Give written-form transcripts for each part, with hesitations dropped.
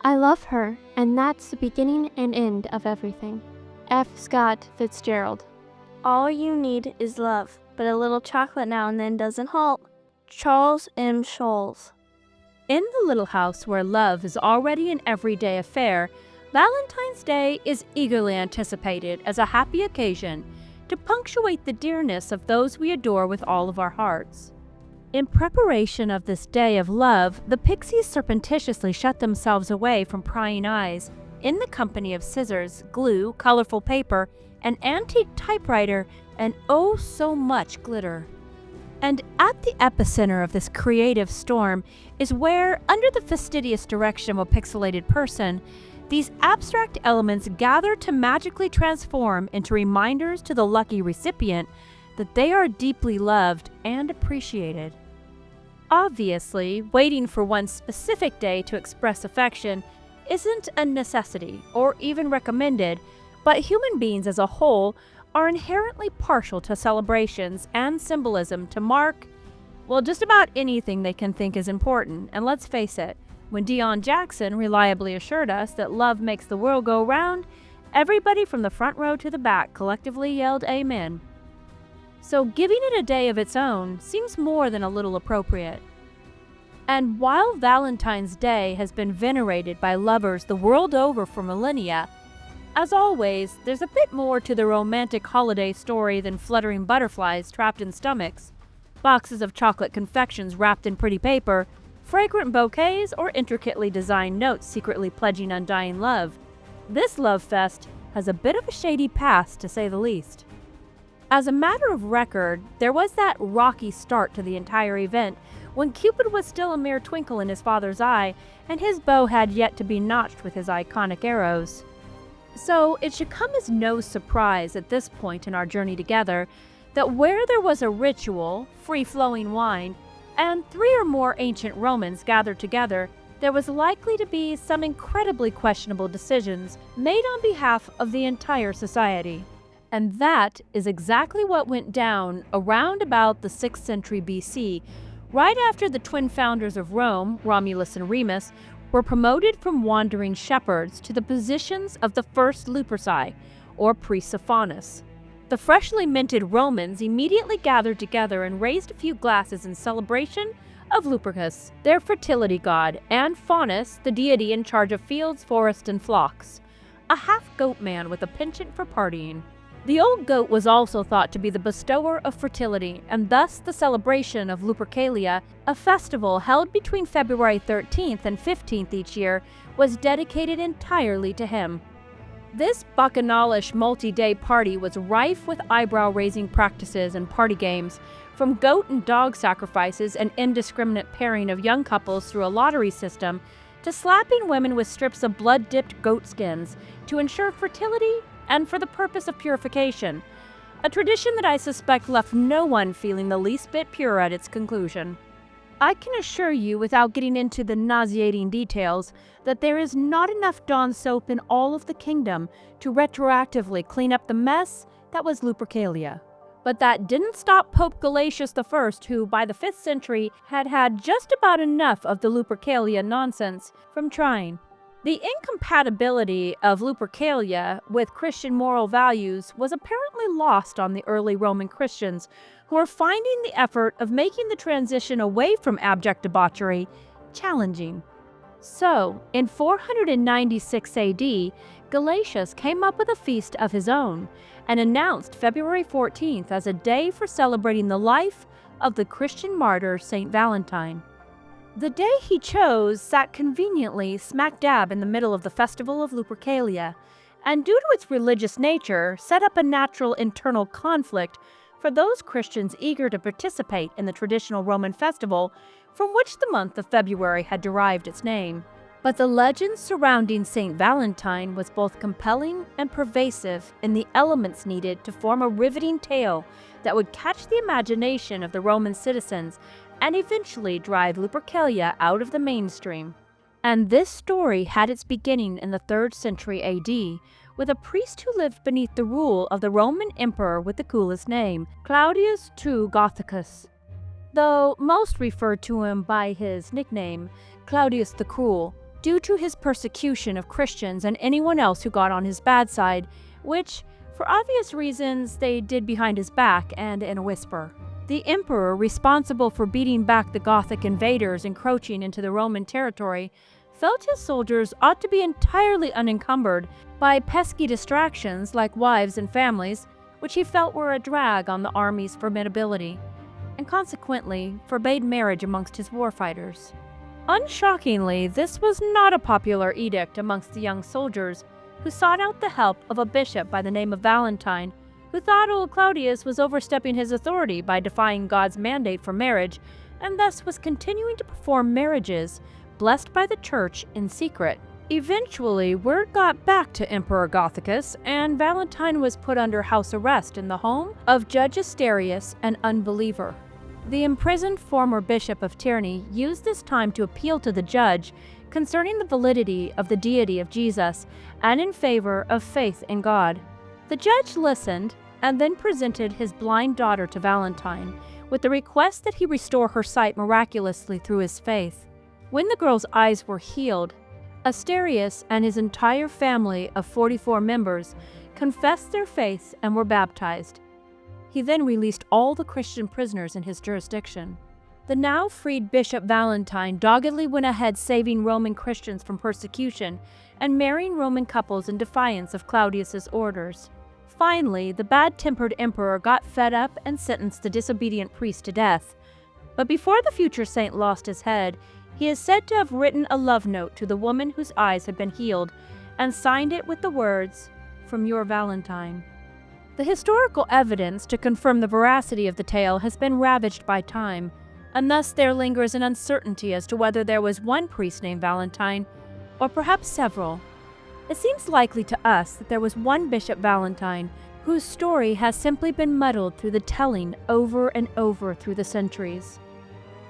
I love her, and that's the beginning and end of everything. F. Scott Fitzgerald. All you need is love, but a little chocolate now and then doesn't halt. Charles M. Scholes. In the little house where love is already an everyday affair, Valentine's Day is eagerly anticipated as a happy occasion to punctuate the dearness of those we adore with all of our hearts. In preparation of this day of love, the pixies surreptitiously shut themselves away from prying eyes in the company of scissors, glue, colorful paper, an antique typewriter, and oh so much glitter. And at the epicenter of this creative storm is where, under the fastidious direction of a pixelated person, these abstract elements gather to magically transform into reminders to the lucky recipient that they are deeply loved and appreciated. Obviously, waiting for one specific day to express affection isn't a necessity or even recommended, but human beings as a whole are inherently partial to celebrations and symbolism to mark, well, just about anything they can think is important. And let's face it, when Deon Jackson reliably assured us that love makes the world go round, everybody from the front row to the back collectively yelled amen. So giving it a day of its own seems more than a little appropriate. And while Valentine's Day has been venerated by lovers the world over for millennia, as always, there's a bit more to the romantic holiday story than fluttering butterflies trapped in stomachs, boxes of chocolate confections wrapped in pretty paper, fragrant bouquets, or intricately designed notes secretly pledging undying love. This love fest has a bit of a shady past, to say the least. As a matter of record, there was that rocky start to the entire event when Cupid was still a mere twinkle in his father's eye and his bow had yet to be notched with his iconic arrows. So it should come as no surprise at this point in our journey together that where there was a ritual, free-flowing wine, and 3 or more ancient Romans gathered together, there was likely to be some incredibly questionable decisions made on behalf of the entire society. And that is exactly what went down around about the 6th century BC, right after the twin founders of Rome, Romulus and Remus, were promoted from wandering shepherds to the positions of the first Luperci, or priests of Faunus. The freshly minted Romans immediately gathered together and raised a few glasses in celebration of Lupercus, their fertility god, and Faunus, the deity in charge of fields, forests, and flocks, a half-goat man with a penchant for partying. The old goat was also thought to be the bestower of fertility, and thus the celebration of Lupercalia, a festival held between February 13th and 15th each year, was dedicated entirely to him. This bacchanalish multi-day party was rife with eyebrow-raising practices and party games, from goat and dog sacrifices and indiscriminate pairing of young couples through a lottery system, to slapping women with strips of blood-dipped goat skins to ensure fertility and for the purpose of purification, a tradition that I suspect left no one feeling the least bit pure at its conclusion. I can assure you, without getting into the nauseating details, that there is not enough Dawn soap in all of the kingdom to retroactively clean up the mess that was Lupercalia. But that didn't stop Pope Galatius I, who by the 5th century had had just about enough of the Lupercalia nonsense, from trying. The incompatibility of Lupercalia with Christian moral values was apparently lost on the early Roman Christians, who were finding the effort of making the transition away from abject debauchery challenging. So, in 496 AD, Galatius came up with a feast of his own and announced February 14th as a day for celebrating the life of the Christian martyr Saint Valentine. The day he chose sat conveniently smack dab in the middle of the festival of Lupercalia, and due to its religious nature, set up a natural internal conflict for those Christians eager to participate in the traditional Roman festival from which the month of February had derived its name. But the legend surrounding Saint Valentine was both compelling and pervasive in the elements needed to form a riveting tale that would catch the imagination of the Roman citizens and eventually drive Lupercalia out of the mainstream. And this story had its beginning in the 3rd century AD, with a priest who lived beneath the rule of the Roman emperor with the coolest name, Claudius II Gothicus, though most referred to him by his nickname, Claudius the Cruel, due to his persecution of Christians and anyone else who got on his bad side, which, for obvious reasons, they did behind his back and in a whisper. The emperor, responsible for beating back the Gothic invaders encroaching into the Roman territory, felt his soldiers ought to be entirely unencumbered by pesky distractions like wives and families, which he felt were a drag on the army's formidability, and consequently forbade marriage amongst his warfighters. Unshockingly, this was not a popular edict amongst the young soldiers, who sought out the help of a bishop by the name of Valentine, who thought old Claudius was overstepping his authority by defying God's mandate for marriage, and thus was continuing to perform marriages blessed by the church in secret. Eventually, word got back to Emperor Gothicus, and Valentine was put under house arrest in the home of Judge Asterius, an unbeliever. The imprisoned former bishop of Tierney used this time to appeal to the judge concerning the validity of the deity of Jesus and in favor of faith in God. The judge listened and then presented his blind daughter to Valentine with the request that he restore her sight miraculously through his faith. When the girl's eyes were healed, Asterius and his entire family of 44 members confessed their faith and were baptized. He then released all the Christian prisoners in his jurisdiction. The now freed Bishop Valentine doggedly went ahead saving Roman Christians from persecution and marrying Roman couples in defiance of Claudius's orders. Finally, the bad-tempered emperor got fed up and sentenced the disobedient priest to death. But before the future saint lost his head, he is said to have written a love note to the woman whose eyes had been healed and signed it with the words, "From your Valentine." The historical evidence to confirm the veracity of the tale has been ravaged by time, and thus there lingers an uncertainty as to whether there was one priest named Valentine, or perhaps several. It seems likely to us that there was one Bishop Valentine, whose story has simply been muddled through the telling over and over through the centuries.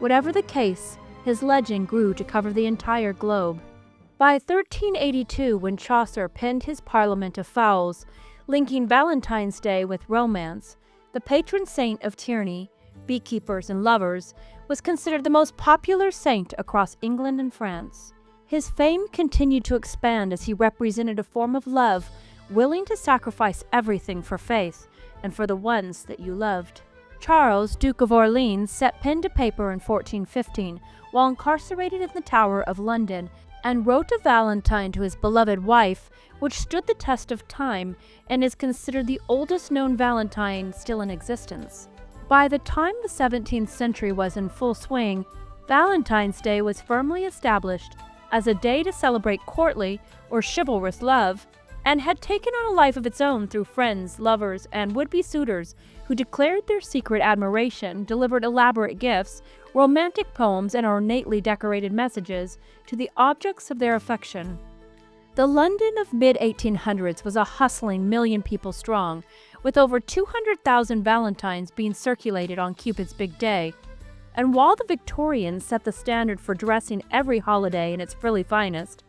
Whatever the case, his legend grew to cover the entire globe. By 1382, when Chaucer penned his Parliament of Fowls, linking Valentine's Day with romance, the patron saint of Tierney, beekeepers and lovers, was considered the most popular saint across England and France. His fame continued to expand as he represented a form of love willing to sacrifice everything for faith and for the ones that you loved. Charles, Duke of Orleans, set pen to paper in 1415 while incarcerated in the Tower of London and wrote a Valentine to his beloved wife, which stood the test of time and is considered the oldest known Valentine still in existence. By the time the 17th century was in full swing, Valentine's Day was firmly established as a day to celebrate courtly or chivalrous love, and had taken on a life of its own through friends, lovers, and would-be suitors who declared their secret admiration, delivered elaborate gifts, romantic poems, and ornately decorated messages to the objects of their affection. The London of mid-1800s was a hustling million people strong, with over 200,000 Valentines being circulated on Cupid's big day. And while the Victorians set the standard for dressing every holiday in its frilly finest,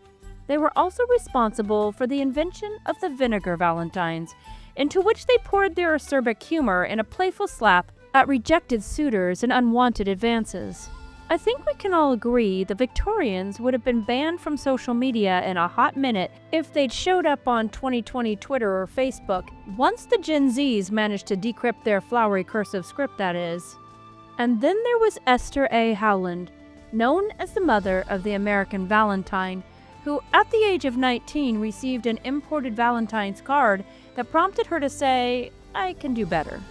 they were also responsible for the invention of the vinegar Valentines, into which they poured their acerbic humor in a playful slap at rejected suitors and unwanted advances. I think we can all agree the Victorians would have been banned from social media in a hot minute if they'd showed up on 2020 Twitter or Facebook, once the Gen Zs managed to decrypt their flowery cursive script, that is. And then there was Esther A. Howland, known as the mother of the American Valentine, who at the age of 19 received an imported Valentine's card that prompted her to say, "I can do better."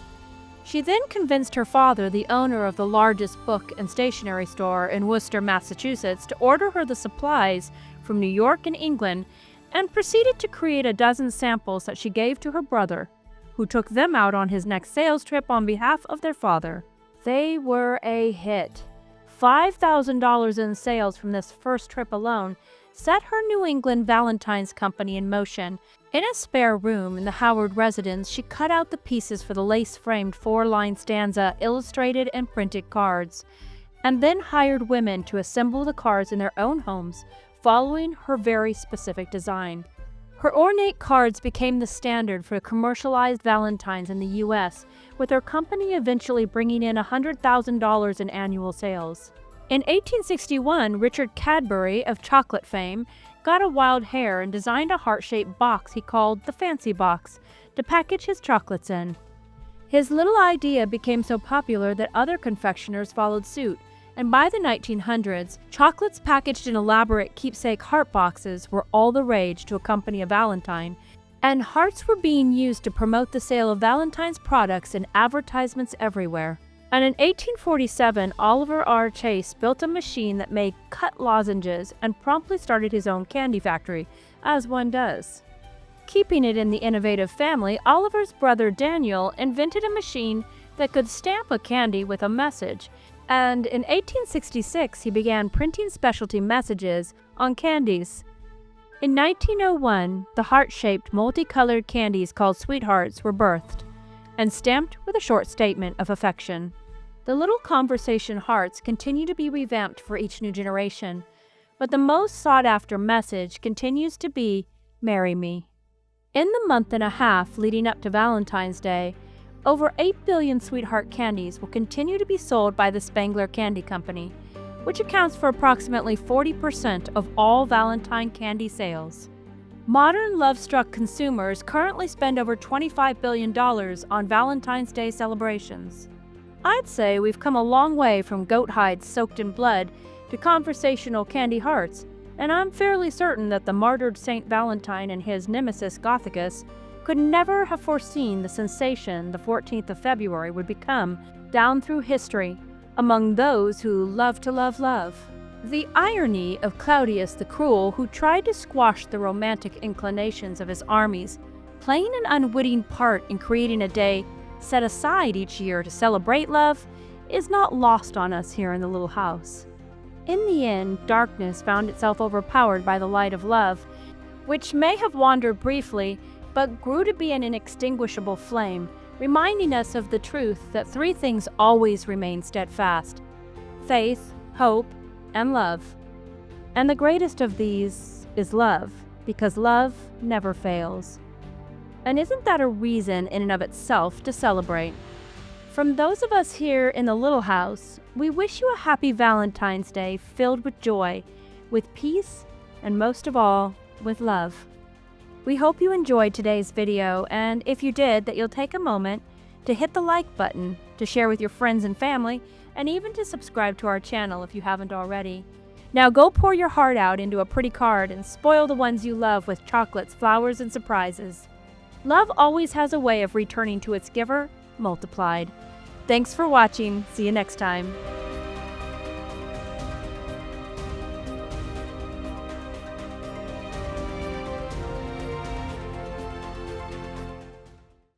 She then convinced her father, the owner of the largest book and stationery store in Worcester, Massachusetts, to order her the supplies from New York and England, and proceeded to create a dozen samples that she gave to her brother, who took them out on his next sales trip on behalf of their father. They were a hit. $5,000 in sales from this first trip alone set her New England Valentine's Company in motion. In a spare room in the Howard residence, she cut out the pieces for the lace-framed 4-line stanza illustrated and printed cards, and then hired women to assemble the cards in their own homes, following her very specific design. Her ornate cards became the standard for commercialized Valentines in the U.S., with her company eventually bringing in $100,000 in annual sales. In 1861, Richard Cadbury of chocolate fame got a wild hair and designed a heart-shaped box he called the Fancy Box to package his chocolates in. His little idea became so popular that other confectioners followed suit, and by the 1900s, chocolates packaged in elaborate keepsake heart boxes were all the rage to accompany a Valentine, and hearts were being used to promote the sale of Valentine's products in advertisements everywhere. And in 1847, Oliver R. Chase built a machine that made cut lozenges and promptly started his own candy factory, as one does. Keeping it in the innovative family, Oliver's brother Daniel invented a machine that could stamp a candy with a message, and in 1866 he began printing specialty messages on candies. In 1901, the heart-shaped, multicolored candies called Sweethearts were birthed, and stamped with a short statement of affection. The little conversation hearts continue to be revamped for each new generation, but the most sought-after message continues to be, "Marry me." In the month and a half leading up to Valentine's Day, over 8 billion Sweetheart candies will continue to be sold by the Spangler Candy Company, which accounts for approximately 40% of all Valentine candy sales. Modern love-struck consumers currently spend over $25 billion on Valentine's Day celebrations. I'd say we've come a long way from goat hides soaked in blood to conversational candy hearts, and I'm fairly certain that the martyred Saint Valentine and his nemesis Gothicus could never have foreseen the sensation the 14th of February would become down through history among those who love to love. The irony of Claudius the Cruel, who tried to squash the romantic inclinations of his armies, playing an unwitting part in creating a day set aside each year to celebrate love, is not lost on us here in the little house. In the end, darkness found itself overpowered by the light of love, which may have wandered briefly, but grew to be an inextinguishable flame, reminding us of the truth that three things always remain steadfast: faith, hope, and love. And the greatest of these is love, because love never fails. And isn't that a reason in and of itself to celebrate? From those of us here in the little house, we wish you a happy Valentine's Day filled with joy, with peace, and most of all, with love. We hope you enjoyed today's video, and if you did, that you'll take a moment to hit the like button, to share with your friends and family, and even to subscribe to our channel if you haven't already. Now go pour your heart out into a pretty card and spoil the ones you love with chocolates, flowers, and surprises. Love always has a way of returning to its giver, multiplied. Thanks for watching. See you next time.